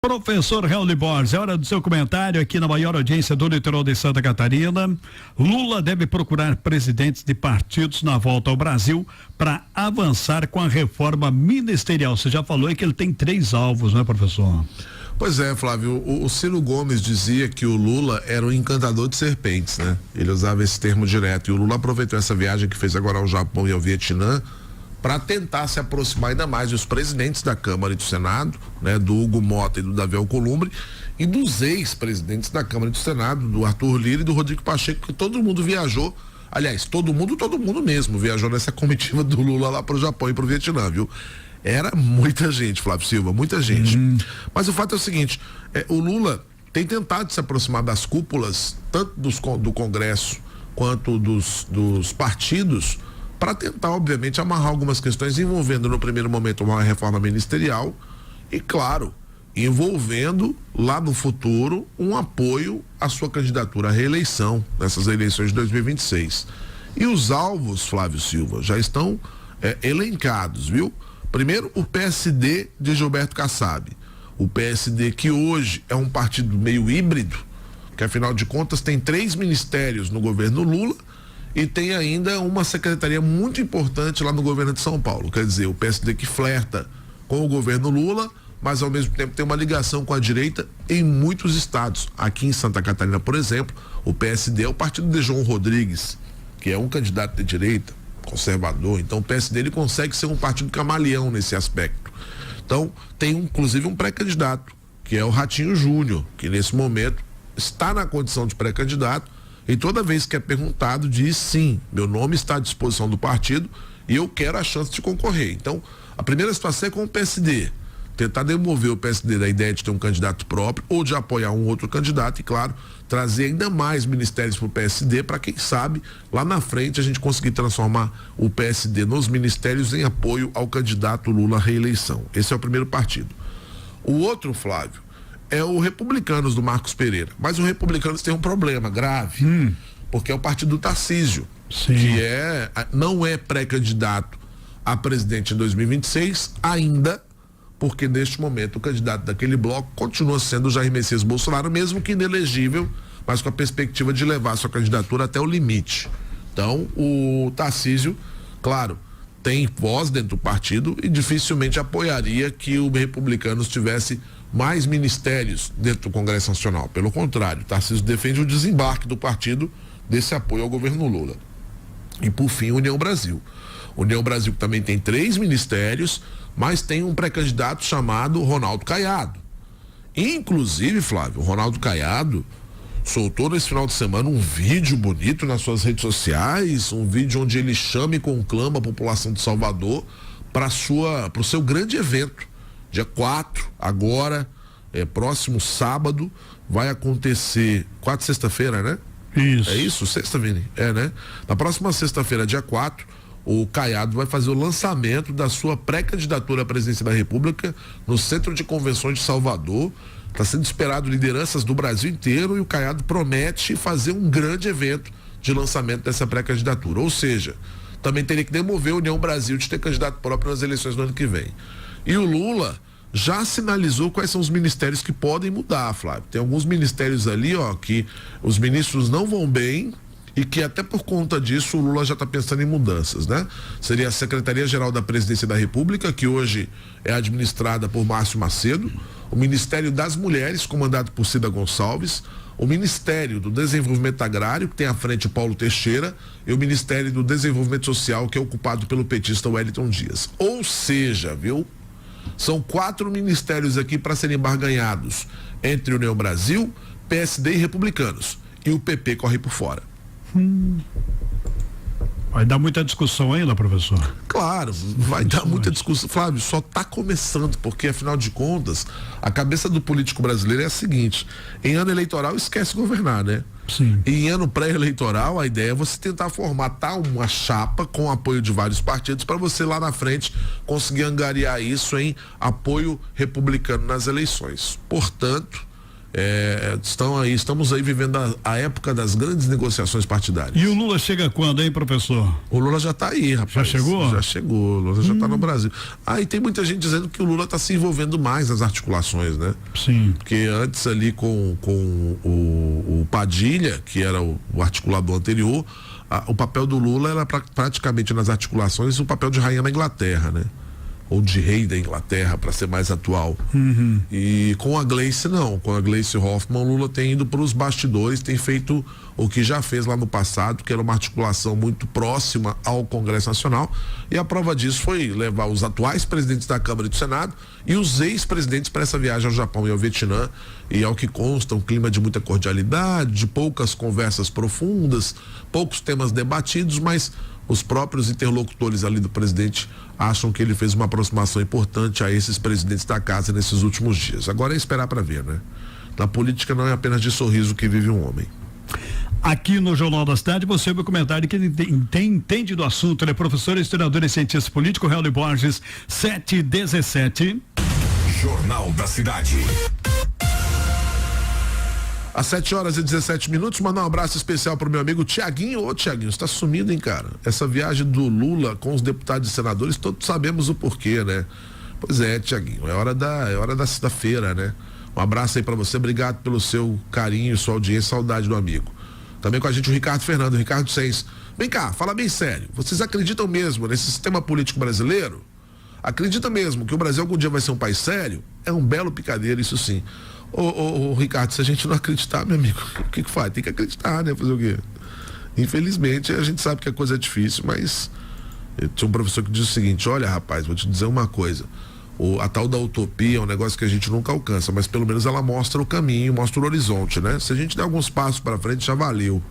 Professor Raul Borges, é hora do seu comentário aqui na maior audiência do litoral de Santa Catarina. Lula deve procurar presidentes de partidos na volta ao Brasil para avançar com a reforma ministerial. Você já falou aí que ele tem 3 alvos, né, professor? Pois é, Flávio, o Ciro Gomes dizia que o Lula era um encantador de serpentes, né? Ele usava esse termo direto, e o Lula aproveitou essa viagem que fez agora ao Japão e ao Vietnã para tentar se aproximar ainda mais dos presidentes da Câmara e do Senado, né, do Hugo Mota e do Davi Alcolumbre, e dos ex-presidentes da Câmara e do Senado, do Arthur Lira e do Rodrigo Pacheco, que todo mundo viajou, aliás, todo mundo mesmo viajou nessa comitiva do Lula lá para o Japão e para o Vietnã, viu? Era muita gente, Flávio Silva, muita gente. Mas o fato é o seguinte, o Lula tem tentado se aproximar das cúpulas, tanto do Congresso quanto dos partidos, para tentar, obviamente, amarrar algumas questões envolvendo, no primeiro momento, uma reforma ministerial e, claro, envolvendo lá no futuro um apoio à sua candidatura à reeleição nessas eleições de 2026. E os alvos, Flávio Silva, já estão elencados, viu? Primeiro, o PSD de Gilberto Kassab. O PSD que hoje é um partido meio híbrido, que afinal de contas tem 3 ministérios no governo Lula e tem ainda uma secretaria muito importante lá no governo de São Paulo. Quer dizer, o PSD que flerta com o governo Lula, mas ao mesmo tempo tem uma ligação com a direita em muitos estados. Aqui em Santa Catarina, por exemplo, o PSD é o partido de João Rodrigues, que é um candidato de direita, conservador. Então o PSD ele consegue ser um partido camaleão nesse aspecto. Então tem inclusive um pré-candidato, que é o Ratinho Júnior, que nesse momento está na condição de pré-candidato. E toda vez que é perguntado, diz sim, meu nome está à disposição do partido e eu quero a chance de concorrer. Então, a primeira situação é com o PSD. Tentar demover o PSD da ideia de ter um candidato próprio ou de apoiar um outro candidato e, claro, trazer ainda mais ministérios para o PSD para, quem sabe, lá na frente a gente conseguir transformar o PSD nos ministérios em apoio ao candidato Lula à reeleição. Esse é o primeiro partido. O outro, Flávio, é o Republicanos do Marcos Pereira. Mas o Republicanos tem um problema grave, porque é o partido do Tarcísio, que não é pré-candidato a presidente em 2026 ainda, porque neste momento o candidato daquele bloco continua sendo o Jair Messias Bolsonaro, mesmo que inelegível, mas com a perspectiva de levar sua candidatura até o limite. Então, o Tarcísio, claro, tem voz dentro do partido e dificilmente apoiaria que o Republicanos tivesse mais ministérios dentro do Congresso Nacional. Pelo contrário, Tarcísio defende o desembarque do partido desse apoio ao governo Lula. E por fim, União Brasil. União Brasil também tem 3 ministérios, mas tem um pré-candidato chamado Ronaldo Caiado. Inclusive, Flávio, o Ronaldo Caiado soltou nesse final de semana um vídeo bonito nas suas redes sociais, um vídeo onde ele chama e conclama a população de Salvador para o seu grande evento. Dia 4, agora, próximo sábado, vai acontecer, 4 sexta-feira, né? Isso. É isso? Sexta, Vini? É, né? Na próxima sexta-feira, dia 4, o Caiado vai fazer o lançamento da sua pré-candidatura à presidência da República no Centro de Convenções de Salvador. Está sendo esperado lideranças do Brasil inteiro e o Caiado promete fazer um grande evento de lançamento dessa pré-candidatura. Ou seja, também teria que demover a União Brasil de ter candidato próprio nas eleições do ano que vem. E o Lula já sinalizou quais são os ministérios que podem mudar, Flávio. Tem alguns ministérios ali, que os ministros não vão bem e que até por conta disso o Lula já está pensando em mudanças, né? Seria a Secretaria-Geral da Presidência da República, que hoje é administrada por Márcio Macedo, o Ministério das Mulheres, comandado por Cida Gonçalves, o Ministério do Desenvolvimento Agrário, que tem à frente o Paulo Teixeira, e o Ministério do Desenvolvimento Social, que é ocupado pelo petista Wellington Dias. Ou seja, viu? São 4 ministérios aqui para serem barganhados entre União Brasil, PSD e Republicanos. E o PP corre por fora. Vai dar muita discussão ainda, professor? Claro, vai dar muita discussão. Flávio, só está começando, porque afinal de contas, a cabeça do político brasileiro é a seguinte: em ano eleitoral esquece governar, né? Sim. E em ano pré-eleitoral, a ideia é você tentar formatar uma chapa com apoio de vários partidos para você lá na frente conseguir angariar isso em apoio republicano nas eleições. Portanto, Estamos aí vivendo a época das grandes negociações partidárias. E o Lula chega quando, hein, professor? O Lula já está aí, rapaz. Já chegou? Já chegou, o Lula já está no Brasil. E tem muita gente dizendo que o Lula está se envolvendo mais nas articulações, né? Sim. Porque antes ali com o Padilha, que era o articulador anterior, o papel do Lula era praticamente nas articulações o papel de rainha na Inglaterra, né? Ou de rei da Inglaterra, para ser mais atual. E com a Gleice, não. Com a Gleice Hoffmann, o Lula tem ido para os bastidores, tem feito o que já fez lá no passado, que era uma articulação muito próxima ao Congresso Nacional. E a prova disso foi levar os atuais presidentes da Câmara e do Senado e os ex-presidentes para essa viagem ao Japão e ao Vietnã. E ao que consta, um clima de muita cordialidade, de poucas conversas profundas, poucos temas debatidos, mas os próprios interlocutores ali do presidente acham que ele fez uma aproximação importante a esses presidentes da casa nesses últimos dias. Agora é esperar para ver, né? Na política não é apenas de sorriso que vive um homem. Aqui no Jornal da Cidade, você ouve o comentário que entende do assunto, ele é professor, historiador e cientista político, Hélio Borges, 7h17. Jornal da Cidade. Às 7h17, mandar um abraço especial pro meu amigo Tiaguinho. Ô Tiaguinho, você tá sumido, hein, cara? Essa viagem do Lula com os deputados e senadores, todos sabemos o porquê, né? Pois é, Tiaguinho, é hora da feira, né? Um abraço aí pra você, obrigado pelo seu carinho e sua audiência, saudade do amigo. Também com a gente o Ricardo Fernando, Ricardo Seis. Vem cá, fala bem sério, vocês acreditam mesmo nesse sistema político brasileiro? Acredita mesmo que o Brasil algum dia vai ser um país sério? É um belo picadeiro, isso sim. Ô, Ricardo, se a gente não acreditar, meu amigo, o que faz? Tem que acreditar, né? Fazer o quê? Infelizmente, a gente sabe que a coisa é difícil, mas eu tinha um professor que disse o seguinte: olha, rapaz, vou te dizer uma coisa. A tal da utopia é um negócio que a gente nunca alcança, mas pelo menos ela mostra o caminho, mostra o horizonte, né? Se a gente der alguns passos para frente, já valeu.